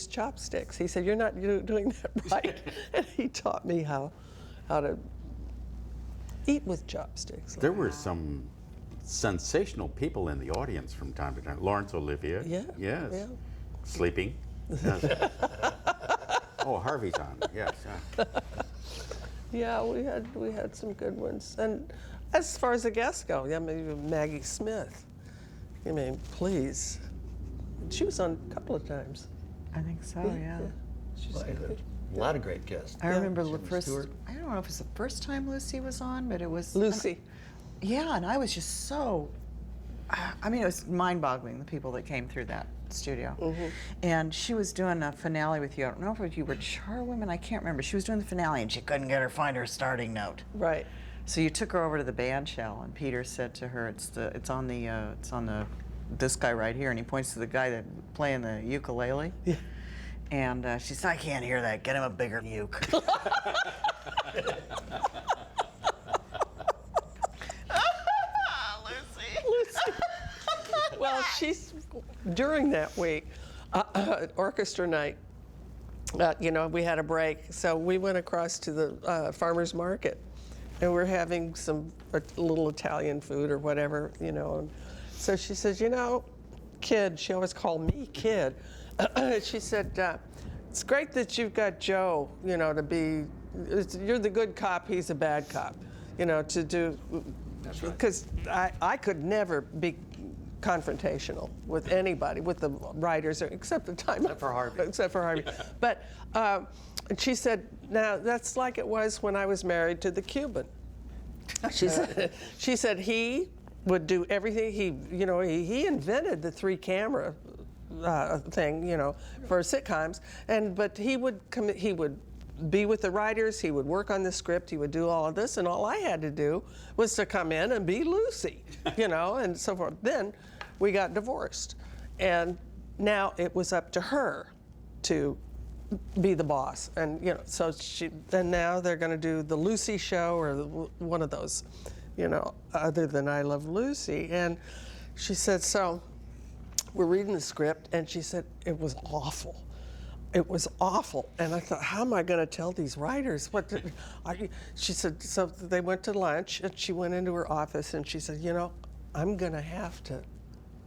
chopsticks. He said, "You're not doing that right." And he taught me how to eat with chopsticks. There were some sensational people in the audience from time to time. Laurence Olivier. Yeah. Yes. Yeah. Sleeping. Yes. Oh, Harvey's on. Yes. Yeah, we had some good ones. And as far as the guests go, yeah, maybe Maggie Smith. I mean, please. She was on a couple of times. I think so, yeah. She's Well, good. a lot of great guests. I remember the Jimmy first, Stewart. I don't know if it was the first time Lucy was on, but it was. Lucy. Yeah, and I was just so, I mean, it was mind-boggling, the people that came through that studio. And she was doing a finale with you. I don't know if you were Charwomen, I can't remember. She was doing the finale and she couldn't find her starting note. Right. So you took her over to the band shell, and Peter said to her, it's on the this guy right here, and he points to the guy that playing the ukulele. Yeah. And she said, "I can't hear that. Get him a bigger uke." Lucy. Well, she's during that week, orchestra night. We had a break, so we went across to the farmers market, and we're having a little Italian food or whatever, And so she says, "Kid," she always called me Kid. She said, "It's great that you've got Joe, to be. You're the good cop. He's a bad cop, to do." That's right. Because I could never be confrontational with anybody, with the writers, except the time. Except for Harvey. Except for Harvey. But she said, "Now that's like it was when I was married to the Cuban." She said he would do everything. He invented the 3-camera thing, for sitcoms, but he would be with the writers, he would work on the script, he would do all of this, and all I had to do was to come in and be Lucy, and so forth. Then we got divorced, and now it was up to her to be the boss, and and now they're going to do the Lucy show or one of those, other than I Love Lucy. And she said, so we're reading the script, and she said it was awful. It was awful. And I thought, how am I going to tell these writers? She said, so they went to lunch, and she went into her office, and she said, I'm going to have to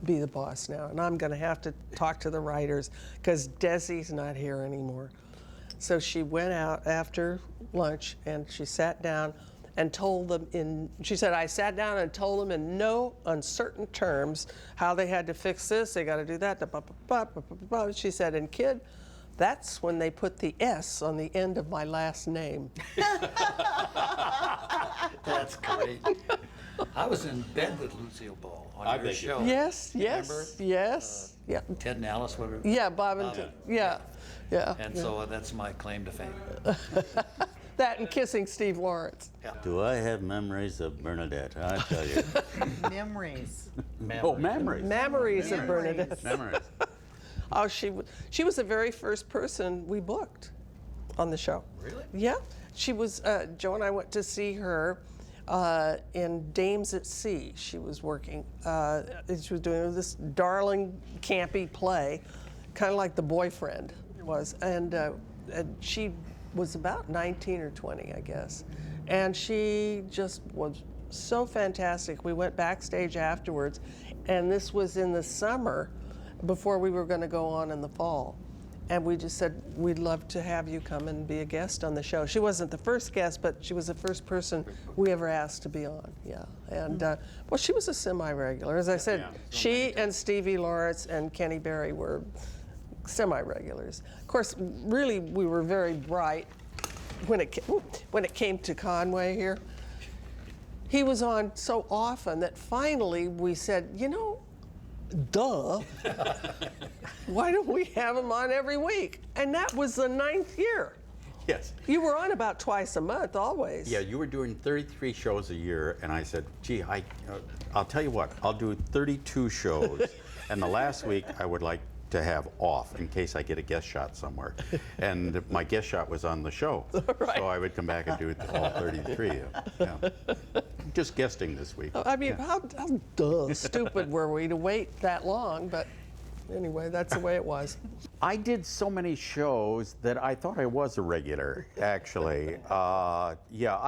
be the boss now, and I'm going to have to talk to the writers because Desi's not here anymore. So she went out after lunch, and she sat down and told them she said, I sat down and told them in no uncertain terms how they had to fix this, they got to do that, she said, and kid, that's when they put the S on the end of my last name. That's great. I was in bed with Lucille Ball on your show. Yes, Remember? yes, yeah. Ted and Alice, whatever. Yeah, Bob and Ted, yeah. And so that's my claim to fame. That and kissing Steve Lawrence. Yeah. Do I have memories of Bernadette? I tell you. Memories. Oh, memories. Memories of Bernadette. Memories. Oh, she was the very first person we booked on the show. Really? Yeah. She was, Joe and I went to see her in Dames at Sea. She was working. She was doing this darling, campy play, kind of like The Boyfriend was. And she was about 19 or 20, I guess. And she just was so fantastic. We went backstage afterwards, and this was in the summer before we were going to go on in the fall. And we just said, we'd love to have you come and be a guest on the show. She wasn't the first guest, but she was the first person we ever asked to be on, yeah. And, well, she was a semi-regular. As I said, she and Stevie Lawrence and Kenny Berry were semi-regulars. Of course, really, we were very bright when it came to Conway here. He was on so often that finally we said, duh, why don't we have him on every week? And that was the 9th year. Yes. You were on about twice a month, always. Yeah, you were doing 33 shows a year, and I said, gee, I'll tell you what, I'll do 32 shows, and the last week I would like to have off in case I get a guest shot somewhere. And my guest shot was on the show. Right. So I would come back and do all 33. Yeah. Just guesting this week. I mean, how stupid were we to wait that long? But anyway, that's the way it was. I did so many shows that I thought I was a regular, actually. Yeah,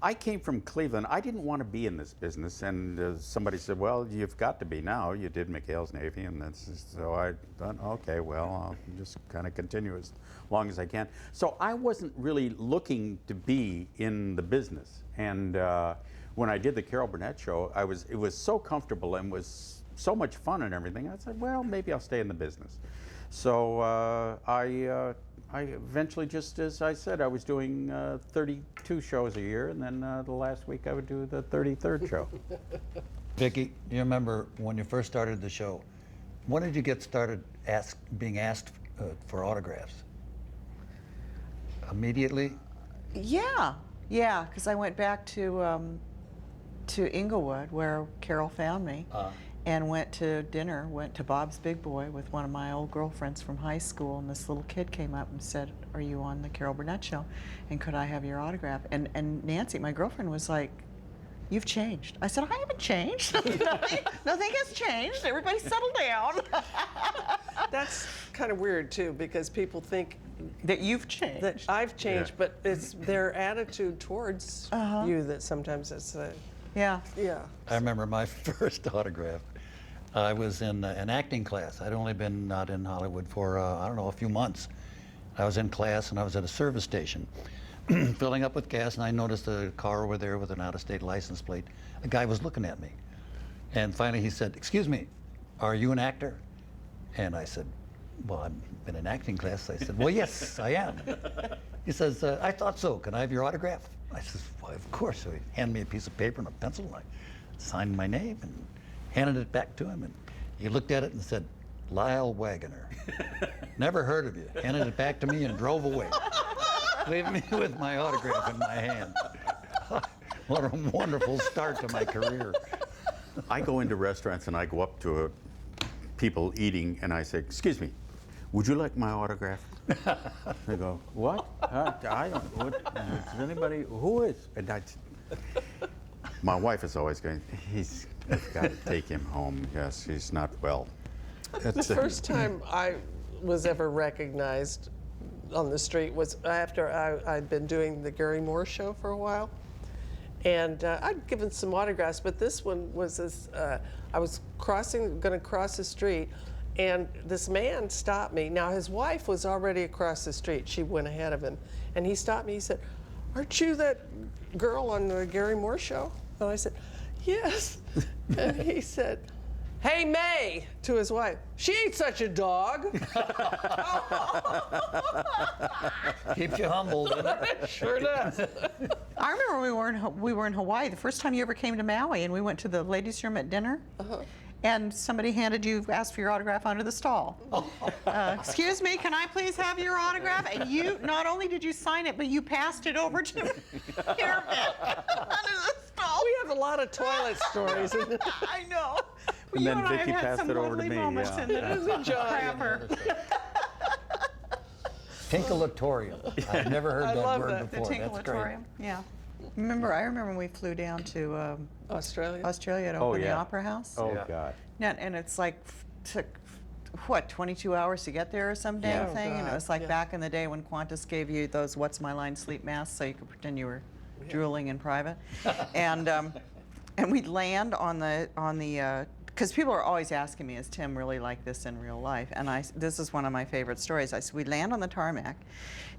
I came from Cleveland. I didn't want to be in this business, and somebody said, well, you've got to be now. You did McHale's Navy, and so I thought, okay, well, I'll just kind of continue as long as I can. So I wasn't really looking to be in the business. And when I did the Carol Burnett show, it was so comfortable and was so much fun and everything. I said, well, maybe I'll stay in the business. So I eventually, just as I said, I was doing 32 shows a year, and then the last week I would do the 33rd show. Vicki, you remember when you first started the show, when did you get started being asked for autographs? Immediately? Yeah, because I went back to Inglewood, where Carol found me, and went to dinner, went to Bob's Big Boy with one of my old girlfriends from high school, and this little kid came up and said, are you on the Carol Burnett show? And could I have your autograph? And Nancy, my girlfriend, was like, you've changed. I said, I haven't changed. Nothing has changed. Everybody settle down. That's kind of weird, too, because people think That you've changed. that I've changed, Yeah. but it's their attitude towards you that sometimes it's, Yeah. yeah. I remember my first autograph. I was in an acting class. I'd only been out in Hollywood for, I don't know, a few months. I was in class and I was at a service station filling up with gas, and I noticed a car over there with an out-of-state license plate. A guy was looking at me. And finally he said, excuse me, are you an actor? And I said, well, I've been in acting class. I said, well, yes, I am. He says, I thought so. Can I have your autograph? I said, well, of course. So he handed me a piece of paper and a pencil, and I signed my name and handed it back to him. And he looked at it and said, Lyle Wagoner. Never heard of you. Handed it back to me and drove away, leaving me with my autograph in my hand. What a wonderful start to my career. I go into restaurants and I go up to people eating and I say, excuse me, would you like my autograph? They go, what? I don't, what, is anybody, who is? And my wife is always going, I've got to take him home. Yes, he's not well. The first time I was ever recognized on the street was after I'd been doing the Gary Moore show for a while. And I'd given some autographs, but this one was this, I was going to cross the street, and this man stopped me. Now, his wife was already across the street. She went ahead of him. And he stopped me. He said, aren't you that girl on the Gary Moore show? And I said, yes. And he said, hey, May, to his wife, she ain't such a dog. Keeps you humble, doesn't it? Sure does. I remember we were in Hawaii the first time you ever came to Maui, and we went to the ladies' room at dinner. And somebody asked for your autograph under the stall. Excuse me, can I please have your autograph? And you, not only did you sign it, but you passed it over to Hairnet under the stall. We have a lot of toilet stories. I know. And You then and I have Vicki had passed some it over to lovely me, moments yeah. in the It was a joy. crapper. Tinkalatorium. I've never heard I that love word that. The before. That's great. Tinkalatorium, yeah. I remember when we flew down to Australia. Australia to Oh, open the yeah. Opera House. Oh, Yeah. God. And it's like, took, what, 22 hours to get there or some damn Yeah. thing? Oh, And it God, was like yeah. back in the day when Qantas gave you those What's My Line sleep masks so you could pretend you were drooling in private. And we'd land on the, because people are always asking me, is Tim really like this in real life? And this is one of my favorite stories. I said, we land on the tarmac.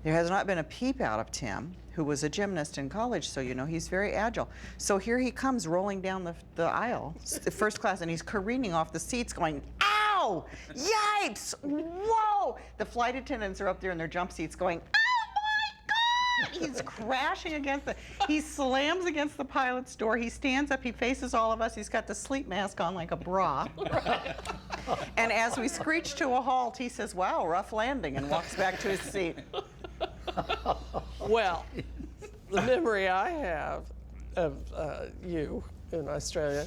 There has not been a peep out of Tim, who was a gymnast in college, so you know he's very agile. So here he comes rolling down the aisle, the first class, and he's careening off the seats going, ow, yipes, whoa. The flight attendants are up there in their jump seats going, oh my God. He's crashing he slams against the pilot's door. He stands up, he faces all of us. He's got the sleep mask on like a bra. And as we screech to a halt, he says, wow, rough landing, and walks back to his seat. Well, the memory I have of you in Australia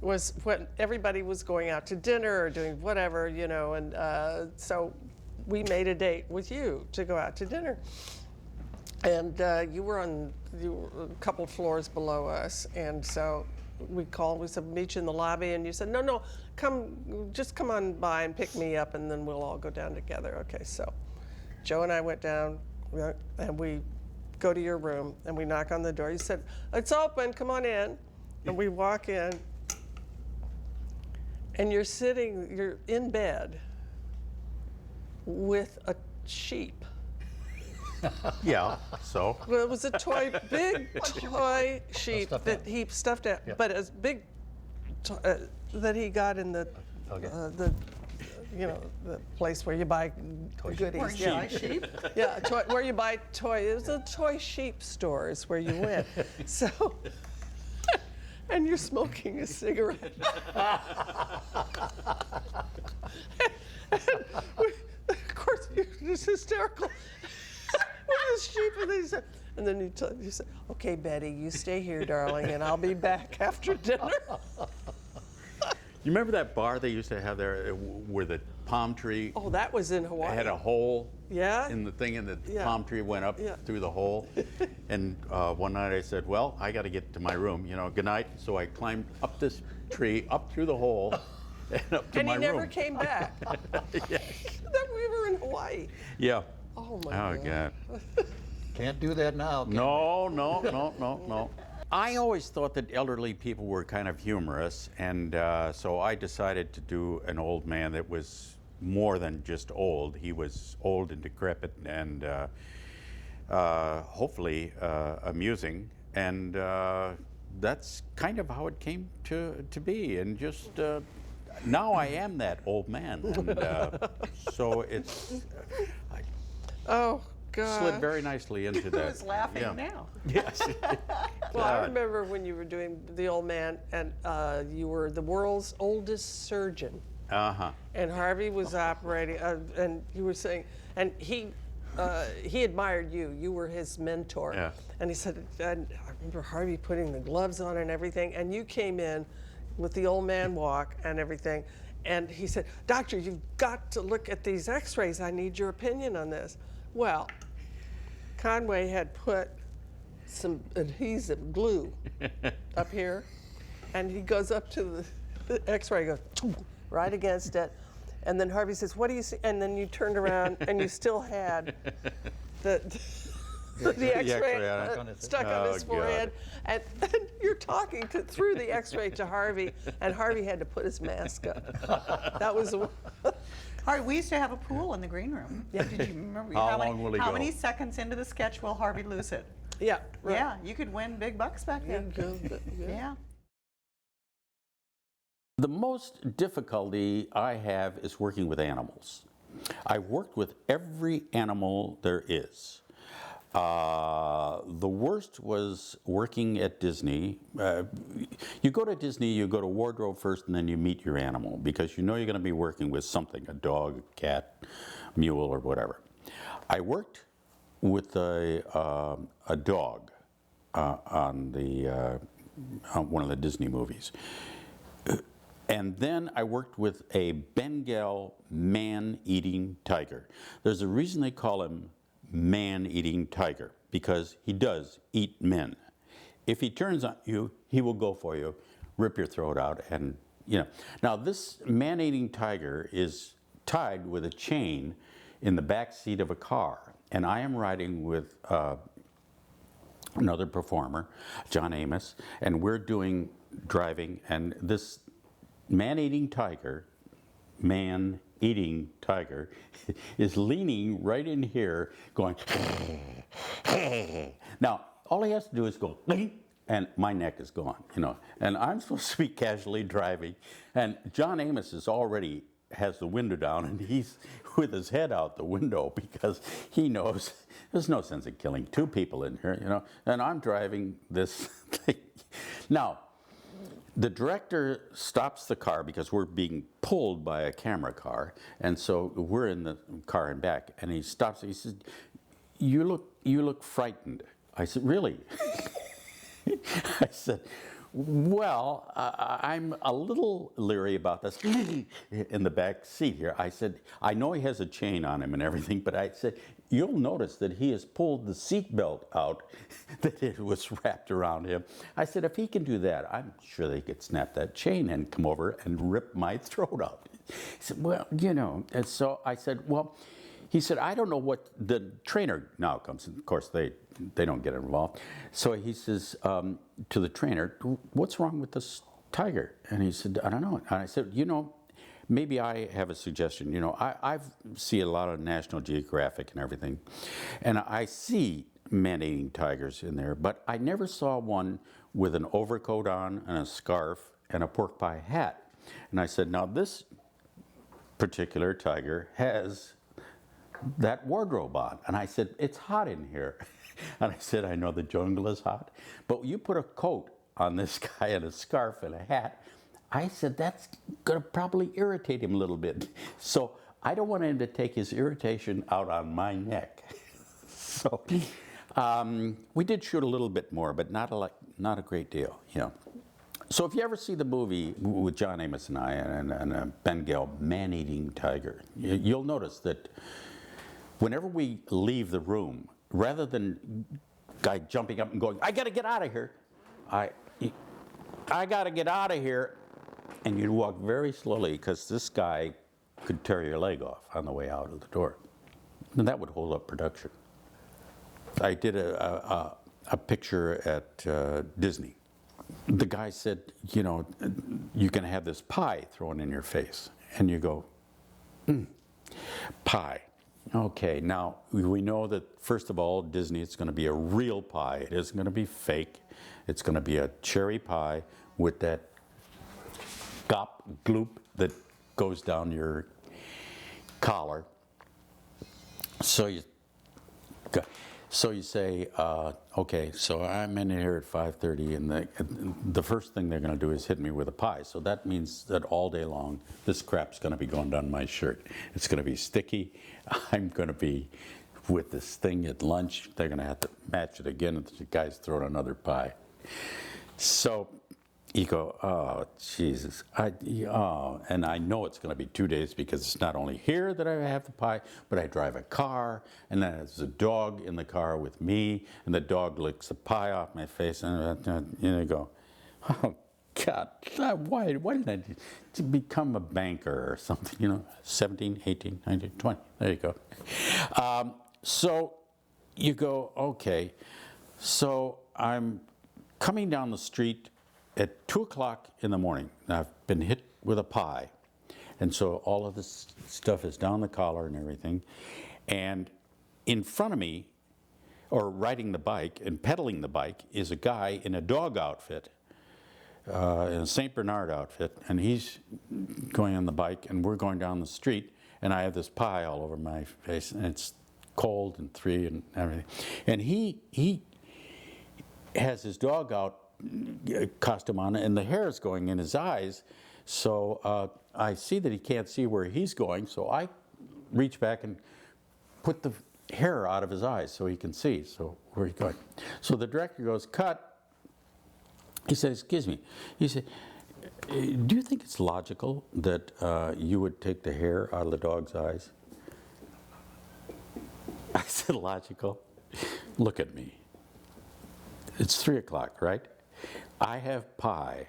was when everybody was going out to dinner or doing whatever, you know, and so we made a date with you to go out to dinner. And you were a couple floors below us, and so we called. We said, meet you in the lobby. And you said, no, just come on by and pick me up, and then we'll all go down together. Okay, so Joe and I went down, and we go to your room, and we knock on the door. You said, it's open, come on in. And we walk in, and you're in bed with a sheep. Yeah, so? Well, it was a big toy sheep stuffed that out. he stuffed out, Yeah. but as big that he got in the place where you buy goodies. Where you buy sheep? Yeah, where you buy toy. It was a toy sheep store is where you went. So, and you're smoking a cigarette. Of course, you're just hysterical. With this sheep, and then you said, okay, Betty, you stay here, darling, and I'll be back after dinner. You remember that bar they used to have there where the palm tree Oh, that was in Hawaii. had a hole Yeah. in the thing, and the Yeah. palm tree went up Yeah. through the hole? And one night I said, well, I got to get to my room, good night. So I climbed up this tree, up through the hole, and up to And my he never room. came back. Yeah. That we were in Hawaii. Yeah. Oh my Oh, God. God. Can't do that now. can No. I always thought that elderly people were kind of humorous, and so I decided to do an old man that was more than just old. He was old and decrepit and hopefully amusing, and that's kind of how it came to be. And just now I am that old man, and so it's Oh God. slid very nicely into that. Who's laughing Yeah. now? Yes. Well, I God. remember when you were doing the old man, and you were the world's oldest surgeon. Uh-huh. And Harvey was operating, and you were saying, and he admired you. You were his mentor. Yeah. And he said, and I remember Harvey putting the gloves on and everything, and you came in with the old man walk and everything, and he said, Doctor, you've got to look at these x-rays. I need your opinion on this. Well, Conway had put some adhesive glue up here, and he goes up to the x-ray, goes right against it, and then Harvey says, what do you see? And then you turned around and you still had the x-ray X-ray on it. On his- stuck on his Oh, God. forehead, and you're talking through the x-ray to Harvey, and Harvey had to put his mask up. That was Harvey, we used to have a pool in the green room. Yeah, did you remember? How long will he How go? many seconds into the sketch will Harvey lose it? yeah, right. Yeah, you could win big bucks back then. Yeah. The most difficulty I have is working with animals. I worked with every animal there is. The worst was working at Disney. You go to Disney, you go to wardrobe first, and then you meet your animal because you know you're going to be working with something, a dog, a cat, mule, or whatever. I worked with a dog on one of the Disney movies. And then I worked with a Bengal man-eating tiger. There's a reason they call him man-eating tiger, because he does eat men. If he turns on you, he will go for you, rip your throat out, and Now this man-eating tiger is tied with a chain in the back seat of a car, and I am riding with another performer, John Amos, and we're driving, and this man-eating tiger is leaning right in here going now all he has to do is go and my neck is gone, and I'm supposed to be casually driving, and John Amos has the window down, and he's with his head out the window because he knows there's no sense of killing two people in here, and I'm driving this thing. Now the director stops the car because we're being pulled by a camera car, and so we're in the car and back, and he stops. He says, "You look frightened." I said, "Really?" I said, Well, I'm a little leery about this in the back seat here. I said, I know he has a chain on him and everything, but I said, you'll notice that he has pulled the seat belt out that it was wrapped around him. I said, if he can do that, I'm sure they could snap that chain and come over and rip my throat out. He said, well, you know, and so I said, well, he said, I don't know what, the trainer now comes, and of course they don't get involved. So he says to the trainer, what's wrong with this tiger? And he said, I don't know. And I said, you know, maybe I have a suggestion. You know, I see a lot of National Geographic and everything, and I see man-eating tigers in there, but I never saw one with an overcoat on and a scarf and a pork pie hat. And I said, now this particular tiger has that wardrobe on. And I said, it's hot in here. And I said, I know the jungle is hot, but you put a coat on this guy and a scarf and a hat, I said, that's gonna probably irritate him a little bit. So I don't want him to take his irritation out on my neck. So we did shoot a little bit more, but not a great deal, you know. So if you ever see the movie with John Amos and I and Ben Gill, Man-Eating Tiger, you'll notice that whenever we leave the room, rather than guy jumping up and going, I gotta get out of here, I gotta get out of here, and you'd walk very slowly because this guy could tear your leg off on the way out of the door. And that would hold up production. I did a picture at Disney. The guy said, you know, you can have this pie thrown in your face. And you go, pie. Okay, now we know that first of all, Disney, it's going to be a real pie. It isn't going to be fake. It's going to be a cherry pie with that gloop that goes down your collar. So you say, okay, so I'm in here at 5:30, and the first thing they're going to do is hit me with a pie. So that means that all day long, this crap's going to be going down my shirt. It's going to be sticky. I'm going to be with this thing at lunch. They're going to have to match it again, and the guy's throwing another pie. So you go, oh, Jesus. And I know it's going to be 2 days because it's not only here that I have the pie, but I drive a car, and then there's a dog in the car with me, and the dog licks the pie off my face, and you go, oh, God, why didn't I to become a banker or something, you know, 17, 18, 19, 20, there you go. So you go, okay, so I'm coming down the street at 2 o'clock in the morning. I've been hit with a pie. And so all of this stuff is down the collar and everything. And in front of me, or riding the bike and pedaling the bike, is a guy in a dog outfit, in a St. Bernard outfit. And he's going on the bike, and we're going down the street. And I have this pie all over my face, and it's cold and 3 and everything. And he has his dog out costume on, and the hair is going in his eyes. So I see that he can't see where he's going, so I reach back and put the hair out of his eyes so he can see where he's going. So the director goes, cut. He said, excuse me. He said, do you think it's logical that you would take the hair out of the dog's eyes? I said, logical? Look at me. It's 3 o'clock, right? I have pie,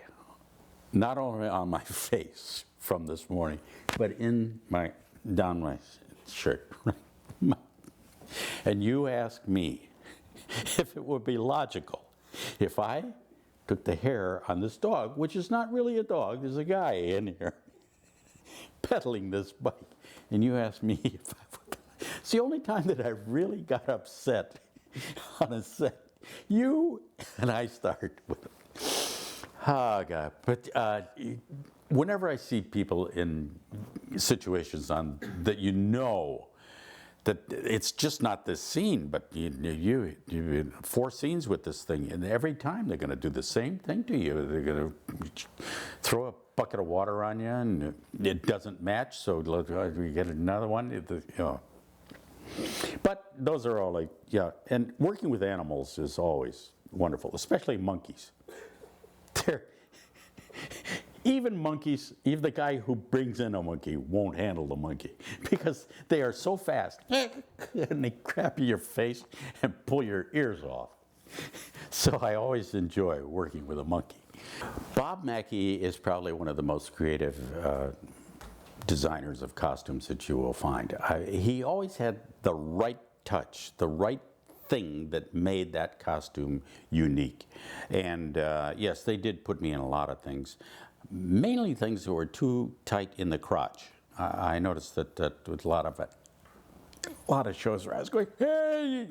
not only on my face from this morning, but down my shirt. And you ask me if it would be logical if I took the hair on this dog, which is not really a dog, there's a guy in here pedaling this bike, and you ask me if I would. It's the only time that I really got upset on a set. You and I start with, oh God. But whenever I see people in situations that you know that it's just not this scene, but you 4 scenes with this thing, and every time they're going to do the same thing to you. They're going to throw a bucket of water on you, and it doesn't match, so we get another one. You know. But those are all and working with animals is always wonderful, especially monkeys. they're even monkeys, even the guy who brings in a monkey won't handle the monkey because they are so fast and they grab your face and pull your ears off. So I always enjoy working with a monkey. Bob Mackie is probably one of the most creative designers of costumes that you will find. He always had the right touch, the right thing that made that costume unique. And yes, they did put me in a lot of things, mainly things that were too tight in the crotch. I noticed that with a lot of shows where I was going, hey!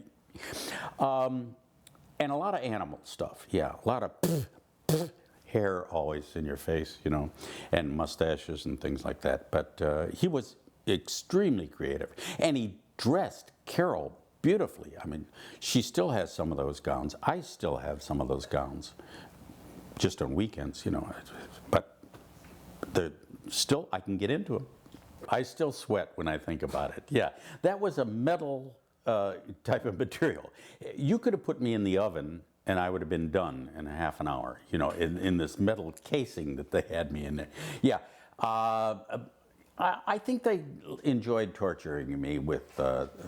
And a lot of animal stuff, yeah, a lot of hair always in your face, you know, and mustaches and things like that. But he was extremely creative, and he dressed Carol beautifully. I mean, she still has some of those gowns. I still have some of those gowns, just on weekends, you know. But they're still, I can get into them. I still sweat when I think about it. Yeah, that was a metal type of material. You could have put me in the oven and I would have been done in a half an hour, you know, in this metal casing that they had me in there. Yeah, I think they enjoyed torturing me with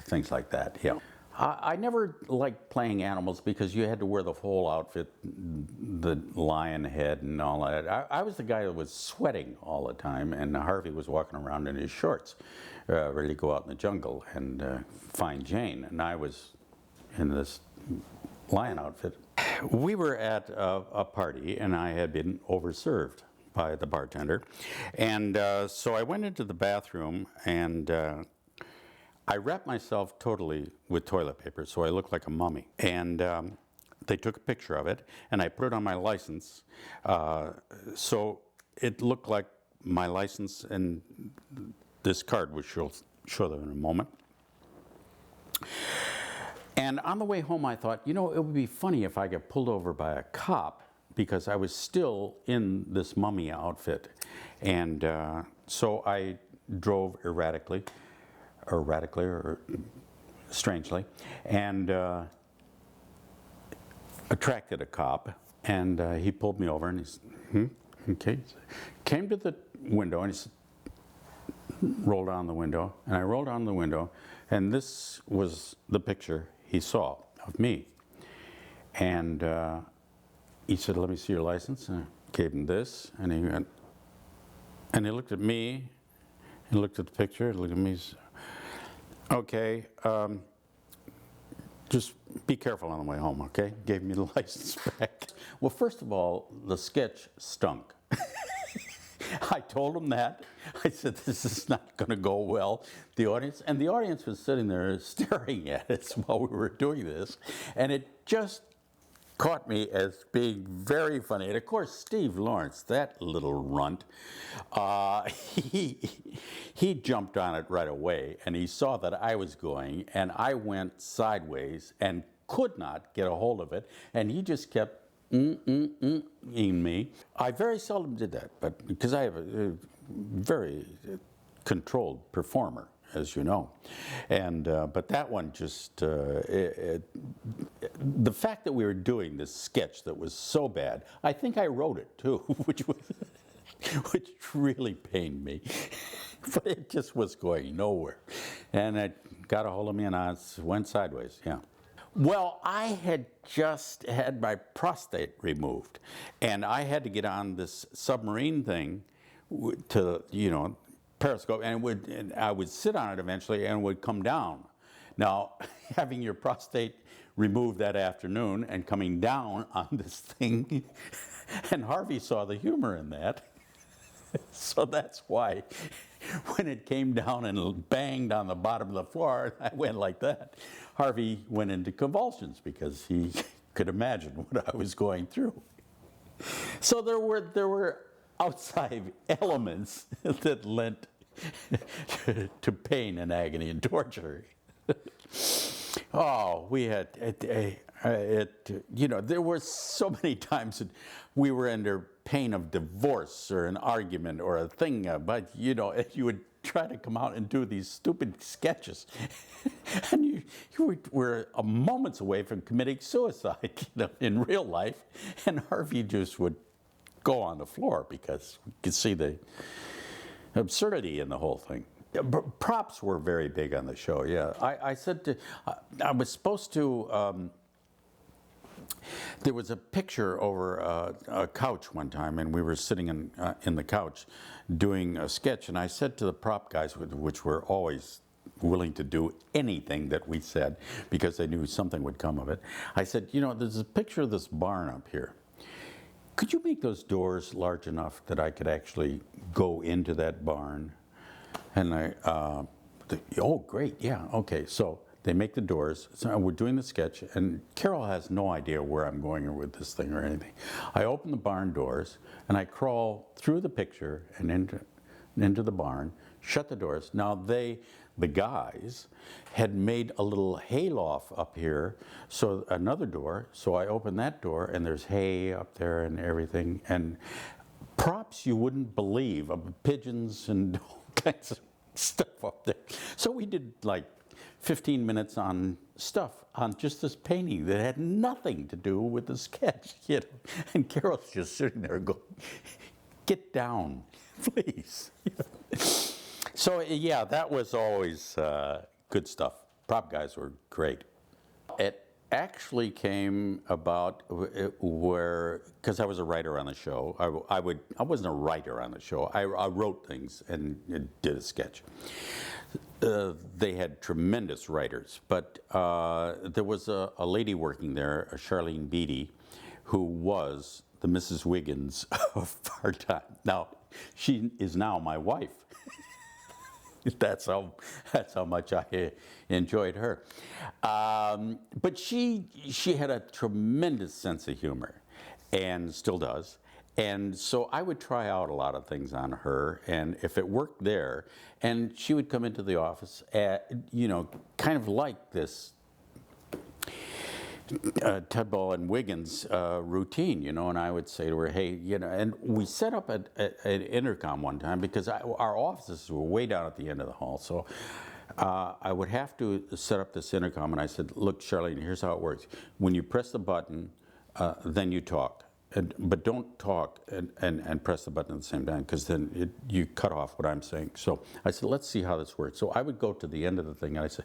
things like that, yeah. I never liked playing animals because you had to wear the whole outfit, the lion head and all that. I was the guy that was sweating all the time, and Harvey was walking around in his shorts, ready to go out in the jungle and find Jane, and I was in this lion outfit. We were at a party, and I had been overserved by the bartender, and so I went into the bathroom and I wrapped myself totally with toilet paper so I looked like a mummy. And they took a picture of it, and I put it on my license so it looked like my license, and this card, which you'll show them in a moment. And on the way home, I thought, you know, it would be funny if I got pulled over by a cop because I was still in this mummy outfit. And so I drove erratically or strangely, and attracted a cop, and he pulled me over, and he said, okay, came to the window, and he said, roll down the window, and I rolled down the window, and this was the picture he saw of me, and he said, let me see your license, and I gave him this, and he went, and he looked at me, he looked at the picture, looked at me, okay, just be careful on the way home, okay? Gave me the license back. Well, first of all, the sketch stunk. I told him that. I said, this is not going to go well. The audience was sitting there staring at us while we were doing this, and it just caught me as being very funny. And of course, Steve Lawrence, that little runt, he jumped on it right away, and he saw that I was going, and I went sideways and could not get a hold of it, and he just kept in me. I very seldom did that, but because I have a very controlled performer, as you know, and but that one just the fact that we were doing this sketch that was so bad, I think I wrote it too, which really pained me, but it just was going nowhere, and it got a hold of me and I went sideways. Yeah. Well, I had just had my prostate removed, and I had to get on this submarine thing to, you know, periscope, and I would sit on it eventually and it would come down. Now, having your prostate removed that afternoon and coming down on this thing, and Harvey saw the humor in that. So that's why when it came down and banged on the bottom of the floor, I went like that. Harvey went into convulsions because he could imagine what I was going through. So there were outside elements that lent to pain and agony and torture. Oh, we had you know, there were so many times that we were under pain of divorce or an argument or a thing, but you know, you would try to come out and do these stupid sketches, and you were a moments away from committing suicide, you know, in real life, and Harvey just would go on the floor because we could see the absurdity in the whole thing. Props were very big on the show, yeah. I said to, I was supposed to, there was a picture over a couch one time, and we were sitting in the couch doing a sketch, and I said to the prop guys, which were always willing to do anything that we said because they knew something would come of it, I said, you know, there's a picture of this barn up here. Could you make those doors large enough that I could actually go into that barn? And oh, great, yeah, okay. So they make the doors. So we're doing the sketch, and Carol has no idea where I'm going with this thing or anything. I open the barn doors, and I crawl through the picture and into the barn, shut the doors. Now the guys had made a little hayloft up here, so another door. So I open that door, and there's hay up there and everything, and props you wouldn't believe, of pigeons and all kinds of stuff up there. So we did like 15 minutes on stuff, on just this painting that had nothing to do with the sketch, you know? And Carol's just sitting there going, get down, please. So yeah, that was always good stuff. Prop guys were great. It actually came about where, because I was a writer on the show, I wasn't a writer on the show. I wrote things and did a sketch. They had tremendous writers, but there was a lady working there, Charlene Beatty, who was the Mrs. Wiggins of our time. Now, she is now my wife. That's how much I enjoyed her. But she had a tremendous sense of humor, and still does. And so I would try out a lot of things on her, and if it worked there, and she would come into the office, you know, kind of like this Tudball and Wiggins routine, you know, and I would say to her, hey, you know, and we set up an intercom one time because our offices were way down at the end of the hall, so I would have to set up this intercom, and I said, look, Charlene, here's how it works. When you press the button, then you talk. But don't talk and press the button at the same time, because then you cut off what I'm saying. So I said, let's see how this works. So I would go to the end of the thing, and I said,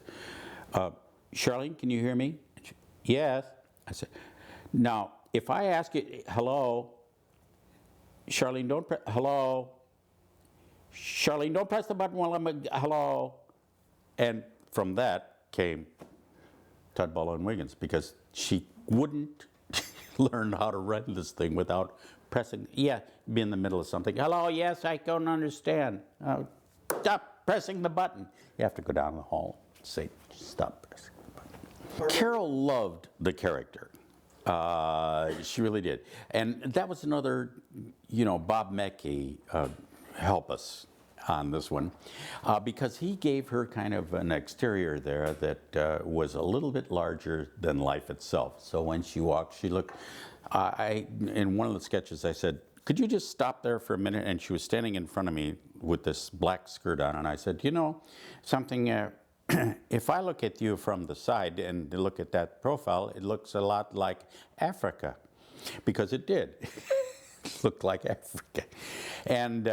Charlene, can you hear me? Yes. I said, now, if I ask you, hello, Charlene, don't press, hello, Charlene, don't press the button while I'm, hello. And from that came Tudball and Wiggins, because she wouldn't learn how to run this thing without pressing, be in the middle of something. Hello, yes, I don't understand. Stop pressing the button. You have to go down the hall and say, stop pressing the button. Carol loved the character. She really did. And that was another, you know, Bob Mecke help us on this one, because he gave her kind of an exterior there that was a little bit larger than life itself. So when she walked, she looked, in one of the sketches I said, could you just stop there for a minute? And she was standing in front of me with this black skirt on, and I said, you know, something, if I look at you from the side and look at that profile, it looks a lot like Africa, because it did. It looked like Africa. And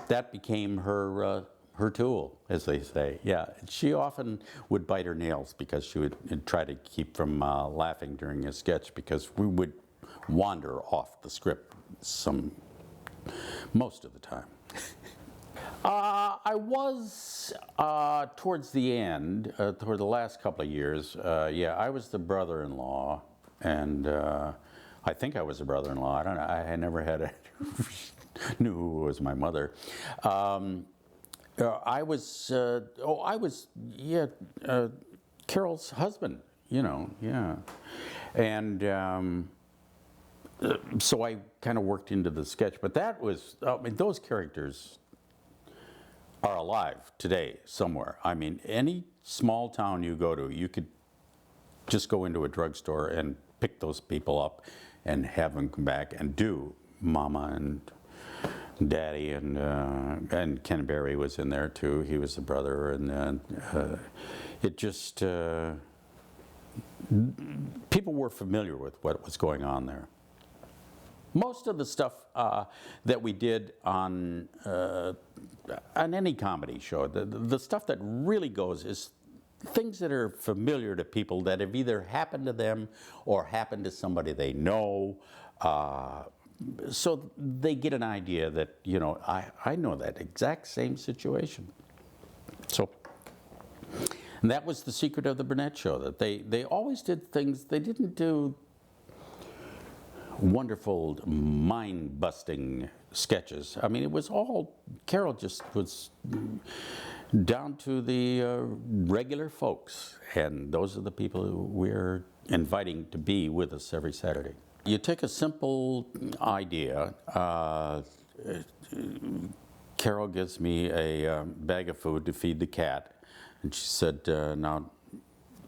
that became her tool, as they say. Yeah, she often would bite her nails because she would try to keep from laughing during a sketch, because we would wander off the script most of the time. I was, towards the end, toward the last couple of years, I was the brother-in-law, and I think I was a brother-in-law. I don't know, I never had a knew who was my mother. I was Carol's husband, you know, yeah. And so I kind of worked into the sketch, but that was, I mean, those characters are alive today somewhere. I mean, any small town you go to, you could just go into a drugstore and pick those people up and have them come back and do Mama and Daddy, and Ken Berry was in there too. He was the brother, and it just people were familiar with what was going on there. Most of the stuff that we did on any comedy show, the stuff that really goes is things that are familiar to people that have either happened to them or happened to somebody they know. So they get an idea that, you know, I know that exact same situation. So, and that was the secret of the Burnett Show, that they always did things, they didn't do wonderful, mind-busting sketches. I mean, it was all, Carol just was down to the regular folks, and those are the people who we're inviting to be with us every Saturday. You take a simple idea. Carol gives me a bag of food to feed the cat, and she said, now,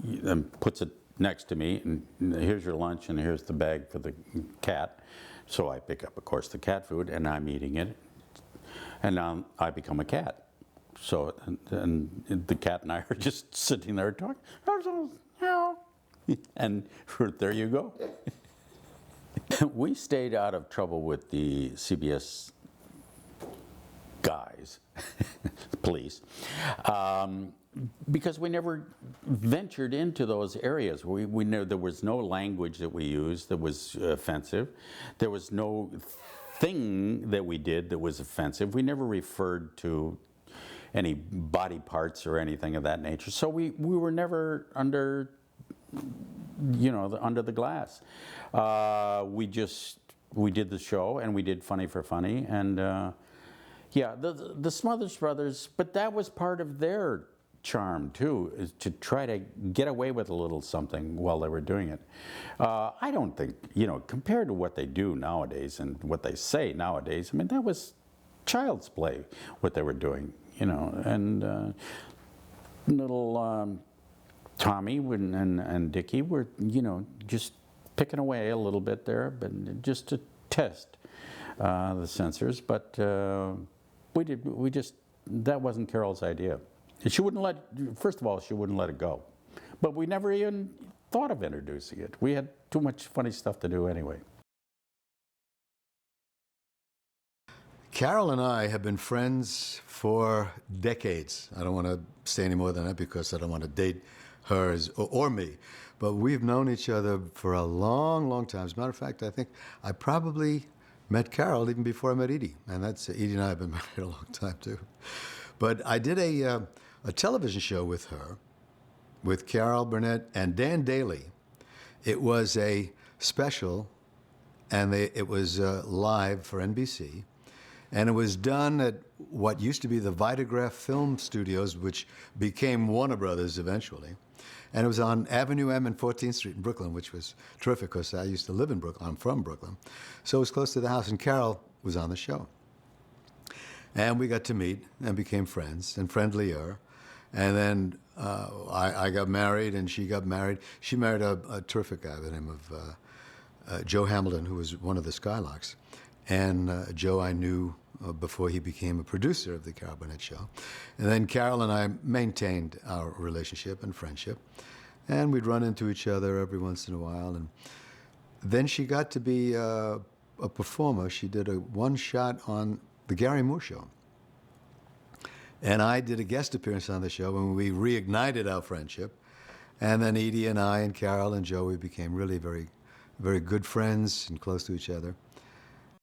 and puts it next to me, and here's your lunch, and here's the bag for the cat. So I pick up, of course, the cat food, and I'm eating it, and now I become a cat. So, and the cat and I are just sitting there talking, and there you go. We stayed out of trouble with the CBS guys, police, because we never ventured into those areas. We knew there was no language that we used that was offensive. There was no thing that we did that was offensive. We never referred to any body parts or anything of that nature. So we were never under, you know, under the glass. We did the show, and we did Funny for Funny, and yeah, the Smothers Brothers, but that was part of their charm too, is to try to get away with a little something while they were doing it. I don't think, you know, compared to what they do nowadays and what they say nowadays, I mean, that was child's play, what they were doing, you know, and little Tommy and Dickie were, you know, just picking away a little bit there, but just to test the censors, but that wasn't Carol's idea. She wouldn't first of all, she wouldn't let it go. But we never even thought of introducing it. We had too much funny stuff to do anyway. Carol and I have been friends for decades. I don't want to say any more than that because I don't want to date her or me. But we've known each other for a long, long time. As a matter of fact, I think I probably met Carol even before I met Edie. And that's, Edie and I have been married a long time too. But I did a television show with her, with Carol Burnett and Dan Daly. It was a special, and it was live for NBC. And it was done at what used to be the Vitagraph Film Studios, which became Warner Brothers eventually. And it was on Avenue M and 14th Street in Brooklyn, which was terrific because I used to live in Brooklyn. I'm from Brooklyn. So it was close to the house, and Carol was on the show. And we got to meet and became friends and friendlier. And then I got married and she got married. She married a terrific guy by the name of Joe Hamilton, who was one of the Skylarks. And Joe I knew before he became a producer of the Carol Burnett Show. And then Carol and I maintained our relationship and friendship. And we'd run into each other every once in a while. And then she got to be a performer. She did a one-shot on the Gary Moore Show. And I did a guest appearance on the show when we reignited our friendship. And then Edie and I and Carol and Joe, we became really very, very good friends and close to each other.